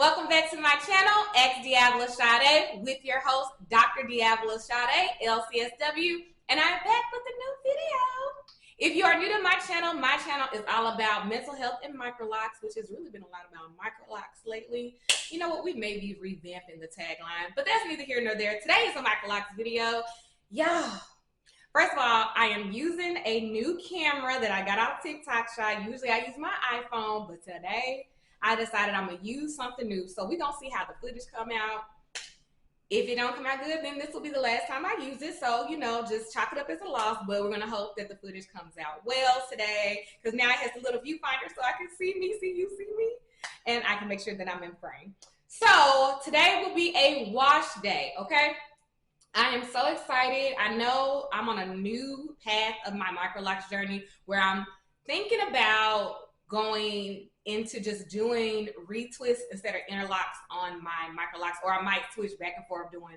Welcome back to my channel, DeAvila Sadé, with your host, Dr. DeAvila Sadé, LCSW, and I'm back with a new video. If you are new to my channel is all about mental health and microlocs, which has really been a lot about microlocs lately. You know what, we may be revamping the tagline, but that's neither here nor there. Today is a microlocs video. Y'all, first of all, I am using a new camera that I got off TikTok shop. Usually I use my iPhone, but today I decided I'm gonna use something new. So we're gonna see how the footage come out. If it don't come out good, then this will be the last time I use it. So, you know, just chalk it up as a loss, but we're gonna hope that the footage comes out well today, because now it has a little viewfinder so I can see me, see you, see me, and I can make sure that I'm in frame. So today will be a wash day, okay? I am so excited. I know I'm on a new path of my microlocs journey where I'm thinking about going into just doing retwists instead of interlocks on my microlocs, or I might switch back and forth doing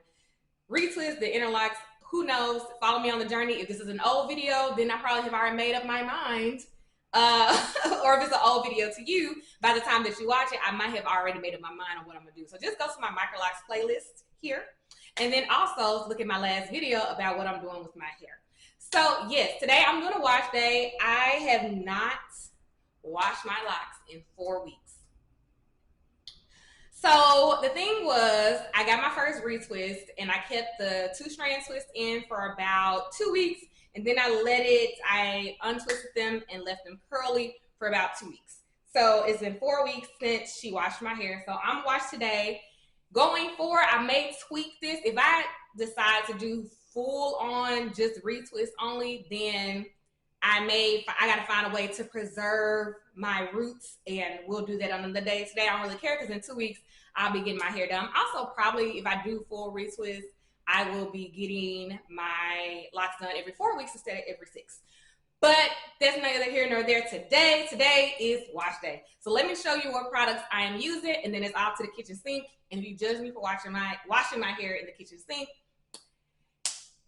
retwists, the interlocks, who knows. Follow me on the journey. If this is an old video, then I probably have already made up my mind. Or if it's an old video to you, by the time that you watch it, I might have already made up my mind on what I'm gonna do. So just go to my microlocs playlist here, and then also look at my last video about what I'm doing with my hair. So yes, today I'm doing a wash day. I have not washed my locks in 4 weeks. So the thing was, I got my first retwist and I kept the 2-strand twist in for about 2 weeks, and then I untwisted them and left them curly for about 2 weeks. So it's been 4 weeks since she washed my hair. So I'm washed today. Going forward, I may tweak this. If I decide to do full on just retwist only, then I gotta find a way to preserve my roots, and we'll do that on another day. Today I don't really care, because in 2 weeks I'll be getting my hair done. Also, probably if I do full retwist, I will be getting my locks done every 4 weeks instead of every 6. But that's neither here nor there today. Today is wash day. So let me show you what products I am using, and then it's off to the kitchen sink. And if you judge me for washing my hair in the kitchen sink,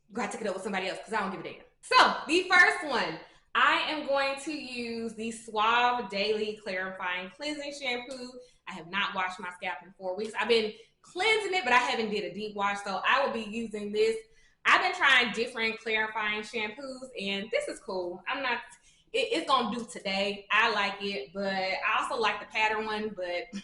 you gotta take it up with somebody else, because I don't give a damn. So the first one, I am going to use the Suave Daily Clarifying Cleansing Shampoo. I have not washed my scalp in 4 weeks. I've been cleansing it, but I haven't did a deep wash, so I will be using this. I've been trying different clarifying shampoos, and this is cool. It's gonna do today. I like it, but I also like the pattern one, but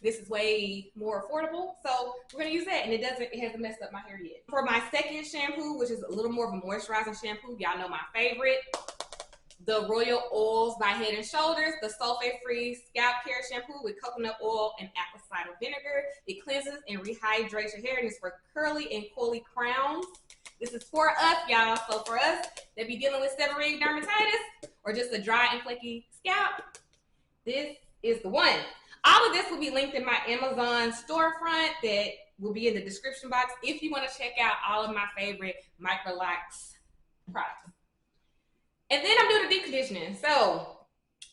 this is way more affordable, so we're gonna use that, and it hasn't messed up my hair yet. For my second shampoo, which is a little more of a moisturizing shampoo, y'all know my favorite, the Royal Oils by Head & Shoulders, the sulfate-free scalp care shampoo with coconut oil and apple cider vinegar. It cleanses and rehydrates your hair, and it's for curly and coily crowns. This is for us, y'all. So for us that be dealing with seborrheic dermatitis or just a dry and flaky scalp, this is the one. All of this will be linked in my Amazon storefront that will be in the description box if you want to check out all of my favorite microlocs products. And then I'm doing the deep conditioning. So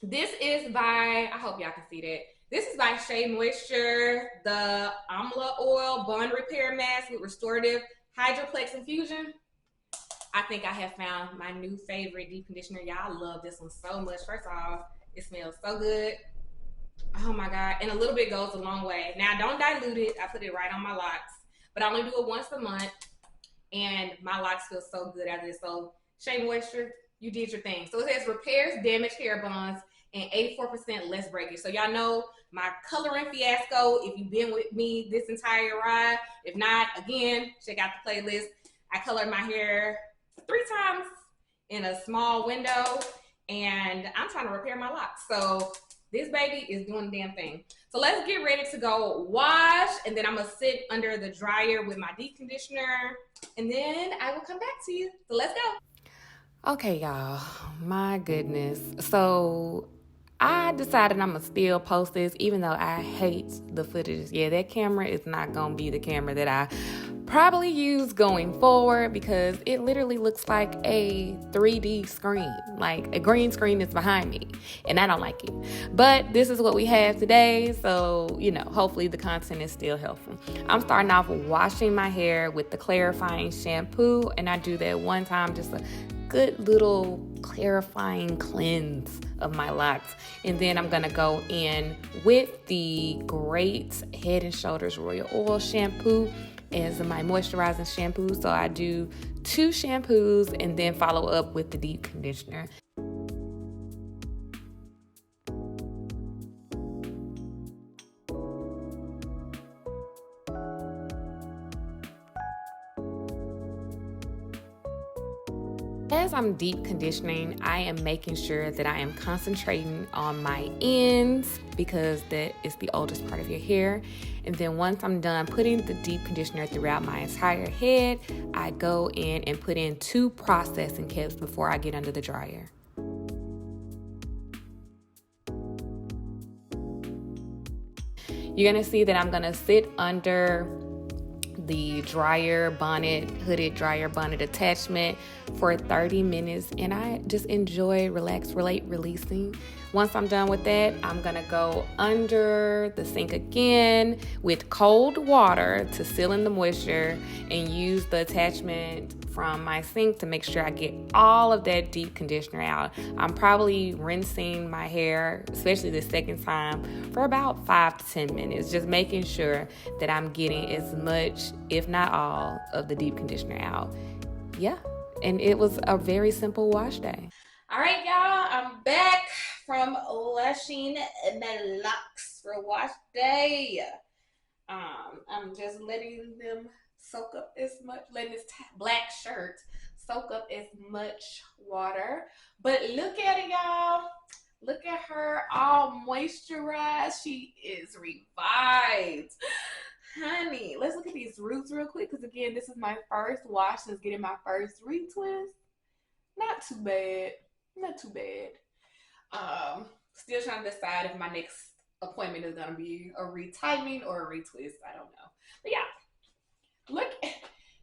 this is by, I hope y'all can see that. This is by Shea Moisture, the Amla Oil Bond Repair Mask with Restorative Hydroplex Infusion. I think I have found my new favorite deep conditioner. Y'all love this one so much. First off, it smells so good. Oh my God. And a little bit goes a long way. Now, don't dilute it. I put it right on my locks, but I only do it once a month, and my locks feel so good after this. So Shea Moisture, you did your thing. So it says repairs damaged hair bonds and 84% less breakage. So y'all know my coloring fiasco if you've been with me this entire ride. If not, again, check out the playlist. I colored my hair 3 times in a small window, and I'm trying to repair my locks. So this baby is doing the damn thing. So let's get ready to go wash, and then I'm gonna sit under the dryer with my deep conditioner, and then I will come back to you. So let's go. Okay, y'all, my goodness. So I decided I'm gonna still post this, even though I hate the footage. Yeah, that camera is not gonna be the camera that I probably use going forward, because it literally looks like a 3D screen, like a green screen is behind me, and I don't like it. But this is what we have today, so you know, hopefully the content is still helpful. I'm starting off washing my hair with the clarifying shampoo, and I do that one time just to good little clarifying cleanse of my locks. And then I'm gonna go in with the Great Head and Shoulders Royal Oil shampoo as my moisturizing shampoo. So I do 2 shampoos and then follow up with the deep conditioner. As I'm deep conditioning, I am making sure that I am concentrating on my ends because that is the oldest part of your hair. And then once I'm done putting the deep conditioner throughout my entire head, I go in and put in 2 processing caps before I get under the dryer. You're gonna see that I'm gonna sit under the dryer bonnet, hooded dryer bonnet attachment for 30 minutes, and I just enjoy relax, relate, releasing. Once I'm done with that, I'm gonna go under the sink again with cold water to seal in the moisture and use the attachment from my sink to make sure I get all of that deep conditioner out. I'm probably rinsing my hair, especially the second time, for about 5 to 10 minutes, just making sure that I'm getting as much, if not all, of the deep conditioner out. Yeah, and it was a very simple wash day. All right, y'all, I'm back from washing my locks for wash day. I'm just letting them soak up as much, letting this black shirt soak up as much water. But look at it, y'all. Look at her all moisturized. She is revived. Honey, let's look at these roots real quick because, again, this is my first wash since getting my first retwist. Not too bad. Not too bad. Still trying to decide if my next appointment is going to be a retightening or a retwist. I don't know. But yeah. Look,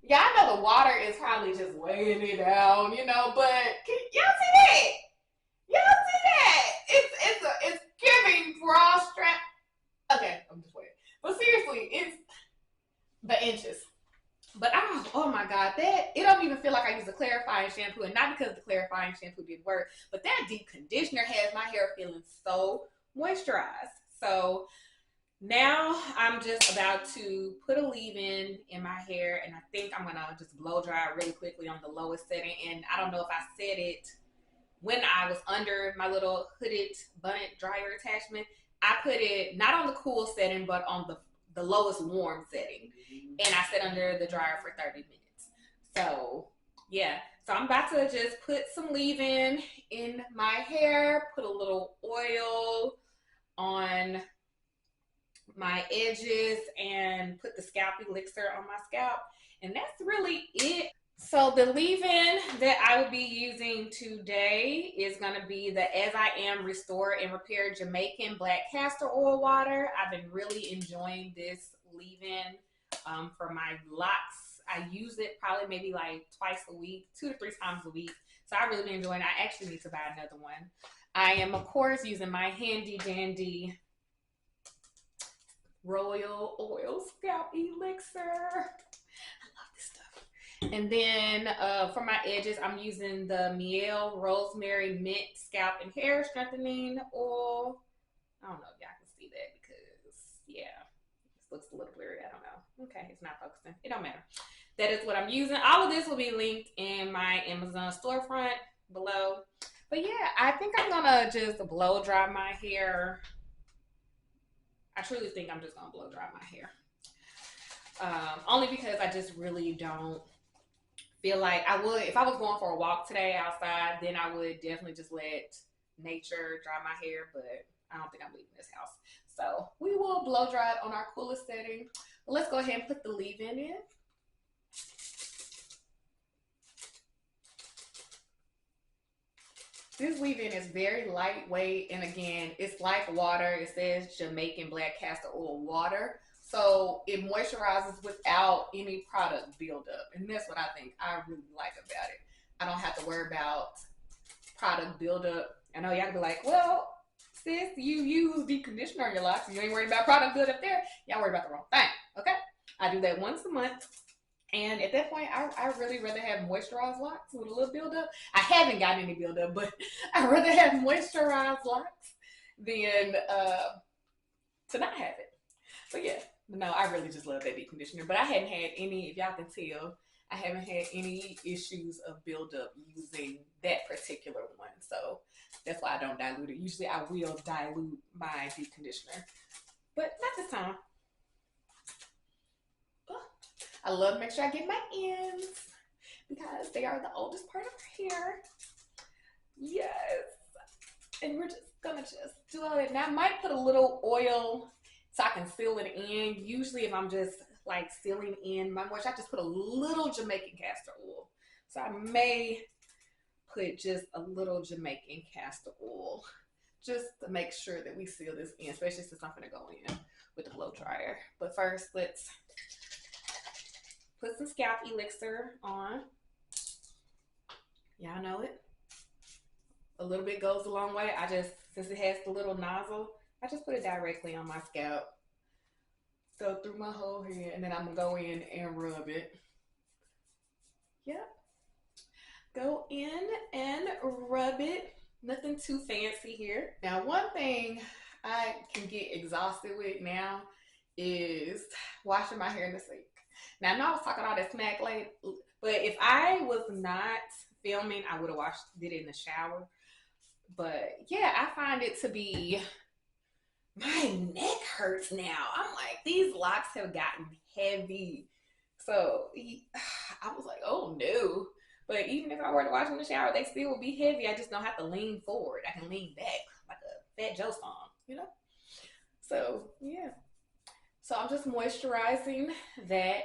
y'all know the water is probably just weighing it down, you know, but y'all see that? Y'all see that? It's giving bra strap. Okay, I'm just waiting. But seriously, it's the inches. But oh my God, it don't even feel like I used a clarifying shampoo, and not because the clarifying shampoo didn't work, but that deep conditioner has my hair feeling so moisturized. So now I'm just about to put a leave-in my hair, and I think I'm gonna just blow dry it really quickly on the lowest setting. And I don't know if I said it when I was under my little hooded bonnet dryer attachment. I put it not on the cool setting, but on the lowest warm setting, and I sit under the dryer for 30 minutes. So yeah, so I'm about to just put some leave-in in my hair, put a little oil on my edges, and put the scalp elixir on my scalp, and that's really it. So the leave-in that I will be using today is going to be the As I Am Restore and Repair Jamaican Black Castor Oil Water. I've been really enjoying this leave-in for my locks. I use it probably maybe like twice a week, 2 to 3 times a week. So I really been enjoying it. I actually need to buy another one. I am, of course, using my handy dandy Royal Oil Scalp Elixir. I love this stuff. And then for my edges, I'm using the Miel Rosemary Mint Scalp and Hair Strengthening Oil. I don't know if y'all can see that because, yeah, this looks a little blurry. I don't know. Okay, it's not focusing. It don't matter. That is what I'm using. All of this will be linked in my Amazon storefront below. But yeah, I think I'm going to just blow dry my hair. I truly think I'm just going to blow dry my hair. Only because I just really don't feel like I would. If I was going for a walk today outside, then I would definitely just let nature dry my hair. But I don't think I'm leaving this house. So we will blow dry it on our coolest setting. But let's go ahead and put the leave-in in. This leave-in is very lightweight, and again, it's like water. It says Jamaican Black Castor Oil Water, so it moisturizes without any product buildup, and that's what I think I really like about it. I don't have to worry about product buildup. I know y'all be like, well, sis, you use deep conditioner on your locks, you ain't worried about product buildup there. Y'all worry about the wrong thing, okay? I do that once a month. And at that point, I really rather have moisturized locks with a little buildup. I haven't gotten any buildup, but I'd rather have moisturized locks than to not have it. So yeah, no, I really just love that deep conditioner. But I hadn't had any, if y'all can tell, I haven't had any issues of buildup using that particular one. So that's why I don't dilute it. Usually I will dilute my deep conditioner, but not this time. I love to make sure I get my ends because they are the oldest part of our hair. Yes. And we're just gonna do all that. Now I might put a little oil so I can seal it in. Usually if I'm just like sealing in my moisture, I just put a little Jamaican castor oil. So I may put just a little Jamaican castor oil just to make sure that we seal this in, especially since I'm gonna go in with the blow dryer. But first, let's put some scalp elixir on. Y'all know it. A little bit goes a long way. Since it has the little nozzle, I just put it directly on my scalp. Go through my whole hair, and then I'm gonna go in and rub it. Yep. Go in and rub it. Nothing too fancy here. Now, one thing I can get exhausted with now is washing my hair in the sink. Now, I know I was talking all that smack late, but if I was not filming, I would have did it in the shower. But yeah, I find it to be, my neck hurts now. I'm like, these locks have gotten heavy. So I was like, oh no. But even if I were to wash in the shower, they still would be heavy. I just don't have to lean forward. I can lean back like a Fat Joe song, you know? So yeah. So I'm just moisturizing that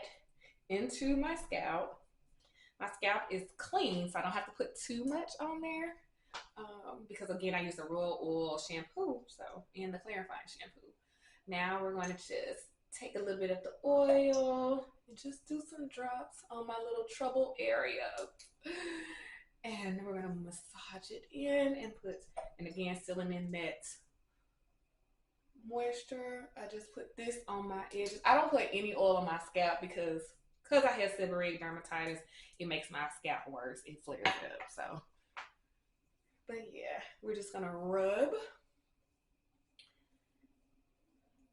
into my scalp. My scalp is clean, so I don't have to put too much on there. Because again, I use the Royal Oil shampoo, and the clarifying shampoo. Now we're going to just take a little bit of the oil and just do some drops on my little trouble area. And we're going to massage it in and again, sealing in that moisture. I just put this on my edges. I don't put any oil on my scalp because I have seborrheic dermatitis. It makes my scalp worse. It flares it up. So, but yeah, we're just gonna rub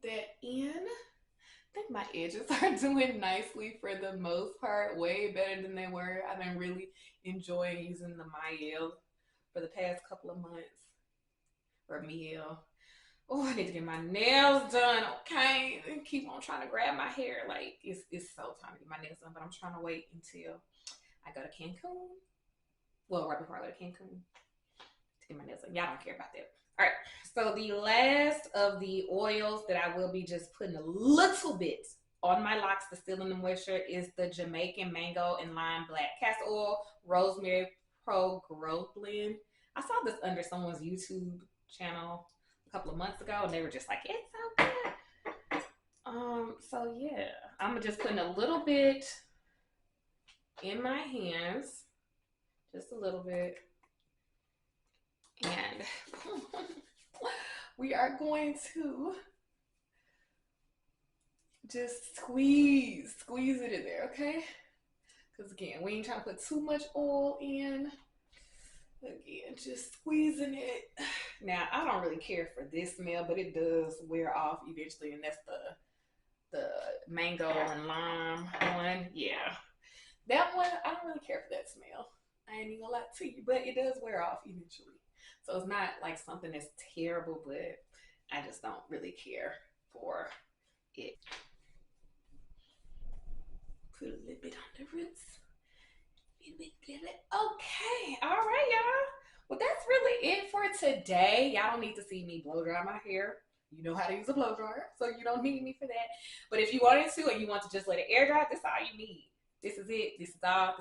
that in. I think my edges are doing nicely for the most part, way better than they were. I've been really enjoying using the Mielle for the past couple of months, or Mielle. Oh, I need to get my nails done, okay? And keep on trying to grab my hair. Like, it's so time to get my nails done, but I'm trying to wait until I go to Cancun. Well, right before I go to Cancun to get my nails done. Y'all don't care about that. All right, so the last of the oils that I will be just putting a little bit on my locks to seal in the moisture is the Jamaican Mango and Lime Black Castor Oil Rosemary Pro Growth Blend. I saw this under someone's YouTube channel a couple of months ago, and they were just like, it's so good. So yeah, I'm just putting a little bit in my hands, just a little bit, and we are going to just squeeze it in there, okay? Because again, we ain't trying to put too much oil in. Again, just squeezing it. Now, I don't really care for this smell, but it does wear off eventually, and that's the mango and lime one. Yeah. That one, I don't really care for that smell. I ain't even gonna lie to you, but it does wear off eventually. So it's not like something that's terrible, but I just don't really care for it. Put a little bit on the roots. Okay, all right, y'all. Well, that's really it for today. Y'all don't need to see me blow dry my hair. You know how to use a blow dryer, so you don't need me for that. But if you wanted to, and you want to just let it air dry, this is all you need. This is it. This is all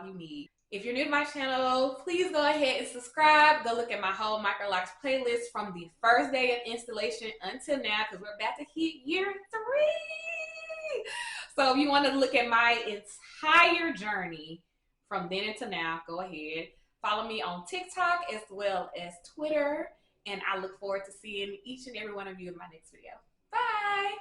you need. If you're new to my channel, please go ahead and subscribe. Go look at my whole Microlocs playlist from the first day of installation until now, because we're about to hit year 3. So if you want to look at my entire journey from then until now, go ahead. Follow me on TikTok as well as Twitter. And I look forward to seeing each and every one of you in my next video. Bye.